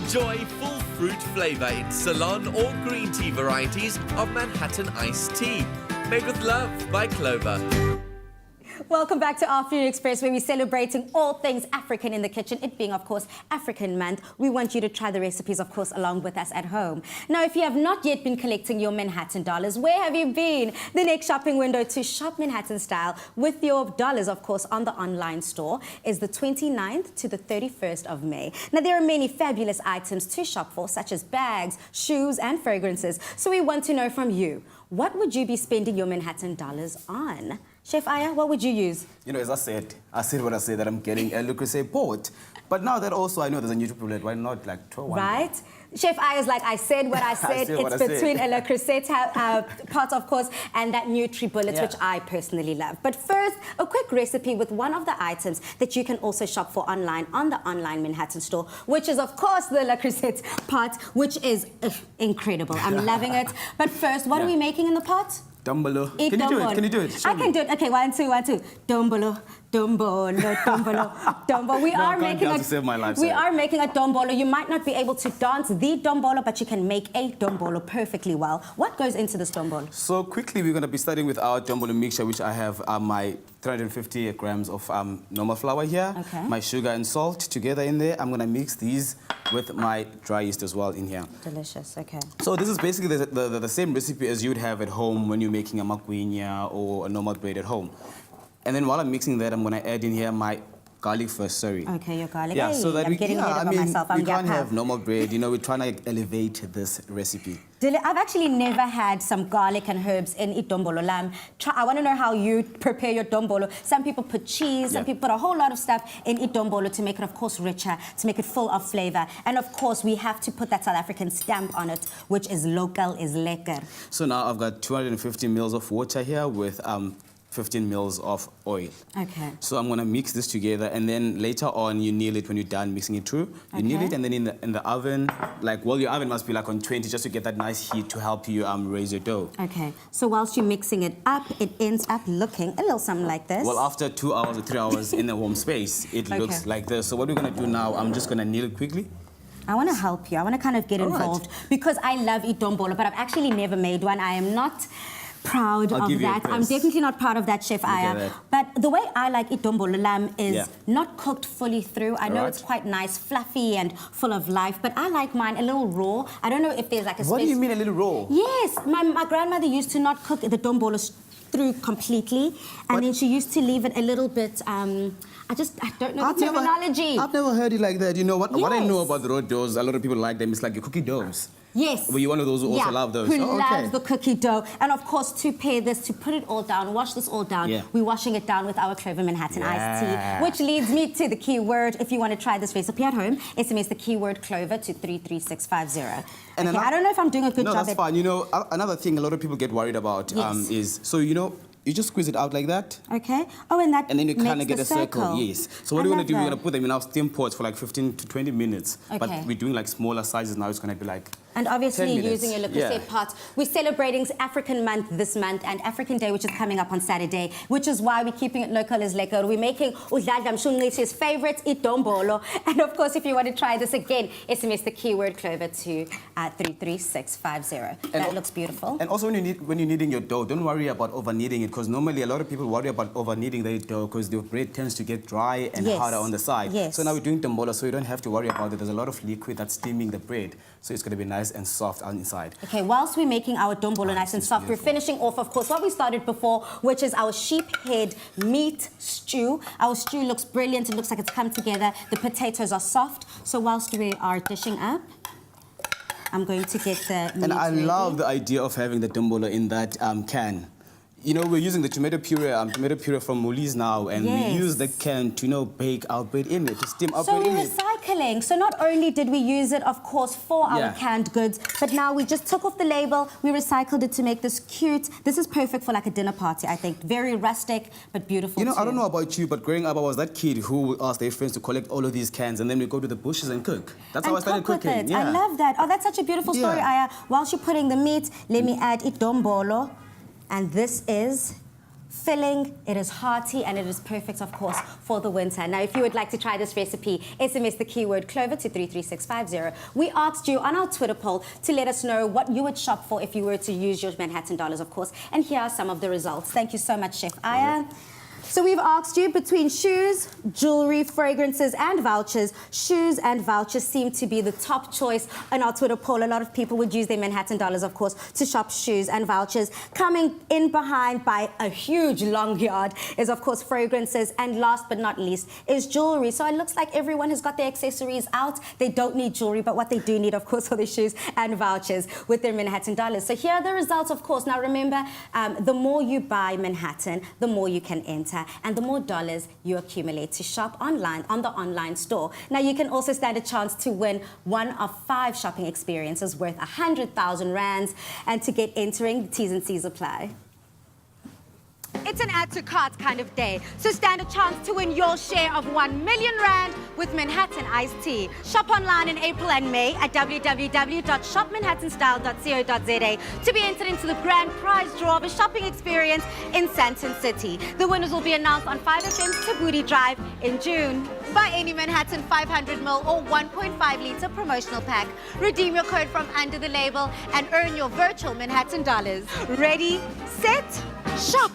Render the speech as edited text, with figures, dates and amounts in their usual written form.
Enjoy full fruit flavor in Ceylon or green tea varieties of Manhattan iced tea. Made with love by Clover. Welcome back to Afternoon Express, where we're celebrating all things African in the kitchen. It being, of course, African Month. We want you to try the recipes, of course, along with us at home. Now, if you have not yet been collecting your Manhattan dollars, where have you been? The next shopping window to shop Manhattan style with your dollars, of course, on the online store is the 29th to the 31st of May. Now, there are many fabulous items to shop for, such as bags, shoes, and fragrances. So we want to know from you, what would you be spending your Manhattan dollars on? Chef Aya, what would you use? You know, as I said what I said, that I'm getting a Le Creuset port. But now that also I know there's a new bullet, why not like throw one? Right? Chef Aya's like, I said what I said. It's between a Le Creuset pot, of course, and that Nutri-Bullets, which I personally love. But first, a quick recipe with one of the items that you can also shop for online on the online Manhattan store, which is, of course, the Le Creuset pot, which is incredible. I'm loving it. But first, what are we making in the pot? Dombolo. Can you do it? Can you do it? I can do it. Okay, 1, 2, 1, 2. Dombolo, dombolo, dombolo, dombolo. We are making a dombolo. You might not be able to dance the dombolo, but you can make a dombolo perfectly well. What goes into this dombolo? So quickly, we're going to be starting with our dombolo mixture, which I have my 350 grams of normal flour here, my sugar and salt together in there. I'm going to mix these with my dry yeast as well in here. Delicious, okay. So this is basically the same recipe as you'd have at home when you're making a magwinya or a normal bread at home. And then while I'm mixing that, I'm going to add in here my garlic first, sorry. Okay, your garlic. Yeah, hey, so that I'm getting ahead of myself. You can't have normal bread. You know, we're trying to elevate this recipe. I've actually never had some garlic and herbs in dombolo lamb. I want to know how you prepare your dombolo. Some people put cheese, some people put a whole lot of stuff in dombolo to make it, of course, richer, to make it full of flavor. And, of course, we have to put that South African stamp on it, which is local, is lekker. So now I've got 250 mils of water here with 15 mils of oil. Okay. So I'm going to mix this together, and then later on you knead it when you're done mixing it through. You knead it, and then in the oven, your oven must be like on 20 just to get that nice heat to help you raise your dough. Okay. So whilst you're mixing it up, it ends up looking a little something like this. Well, after 2 hours or 3 hours in a warm space, it looks like this. So what we're going to do now, I'm just going to knead it quickly. I want to help you. I want to kind of get involved because I love dombolo, but I've actually never made one. I am not proud of that. I'm definitely not proud of that, Chef Aya. But the way I like dombolo lamb is not cooked fully through. I know it's quite nice, fluffy and full of life, but I like mine a little raw. I don't know if there's like a What do you mean a little raw? Yes, my grandmother used to not cook the dombolo through completely, and then she used to leave it a little bit. I don't know the terminology. I've never heard it like that. You know what? What I know about the raw doughs, a lot of people like them. It's like your cookie doughs. Yes. Were you one of those who also love those? Who loves the cookie dough. And of course, to pair this, to put it all down, wash this all down, we're washing it down with our Clover Manhattan iced tea, which leads me to the keyword. If you want to try this recipe at home, SMS the keyword Clover to 33650. And I don't know if I'm doing a good job. No, that's fine. You know, another thing a lot of people get worried about is, so you know, you just squeeze it out like that. Okay. Oh, and then you kind of get a circle. Yes. So what we're going to do, we're going to put them in our steam pots for like 15 to 20 minutes. Okay. But we're doing like smaller sizes now. It's going to be like And obviously using your Le Creuset pot. We're celebrating African Month this month and African Day, which is coming up on Saturday, which is why we're keeping it local as lekker. We're making Udladla Mshunqishi's favorite, dombolo. And of course, if you want to try this again, SMS the keyword Clover to 33650. That looks beautiful. And also when you're kneading your dough, don't worry about over kneading it, because normally a lot of people worry about over kneading their dough because the bread tends to get dry and harder on the side. Yes. So now we're doing dombolo, so you don't have to worry about it. There's a lot of liquid that's steaming the bread, so it's going to be nice and soft on the inside. Okay, whilst we're making our dombolo nice and soft, we're finishing off, of course, what we started before, which is our sheep head meat stew. Our stew looks brilliant. It looks like it's come together. The potatoes are soft. So whilst we are dishing up, I'm going to get the meat And I ready. love the idea of having the dombolo in that can. You know, we're using the tomato puree from Woolies now, and we use the can to, you know, bake our bread in it, to steam our bread in it. So we're recycling. So not only did we use it, of course, for our canned goods, but now we just took off the label, we recycled it to make this cute. This is perfect for like a dinner party, I think. Very rustic, but beautiful. You know, I don't know about you, but growing up, I was that kid who would ask their friends to collect all of these cans, and then we go to the bushes and cook. That's how I started cooking. I love that. Oh, that's such a beautiful story, Aya. Whilst you're putting the meat, let me add dombolo. And this is filling, it is hearty, and it is perfect, of course, for the winter. Now, if you would like to try this recipe, SMS the keyword Clover to 33650. We asked you on our Twitter poll to let us know what you would shop for if you were to use your Manhattan dollars, of course. And here are some of the results. Thank you so much, Chef Aya. So we've asked you between shoes, jewelry, fragrances, and vouchers. Shoes and vouchers seem to be the top choice on our Twitter poll. A lot of people would use their Manhattan dollars, of course, to shop shoes and vouchers. Coming in behind by a huge long yard is, of course, fragrances. And last but not least is jewelry. So it looks like everyone has got their accessories out. They don't need jewelry, but what they do need, of course, are their shoes and vouchers with their Manhattan dollars. So here are the results, of course. Now, remember, the more you buy Manhattan, the more you can enter, and the more dollars you accumulate to shop online on the online store. Now, you can also stand a chance to win one of 5 shopping experiences worth 100,000 rands, and to get entering, the T's and C's apply. It's an add to cart kind of day, so stand a chance to win your share of 1 million rand with Manhattan iced tea. Shop online in April and May at www.shopmanhattanstyle.co.za to be entered into the grand prize draw of a shopping experience in Sandton City. The winners will be announced on 5FM's Tabooty Drive in June. Buy any Manhattan 500ml or 1.5-litre promotional pack. Redeem your code from under the label and earn your virtual Manhattan dollars. Ready, set, shop!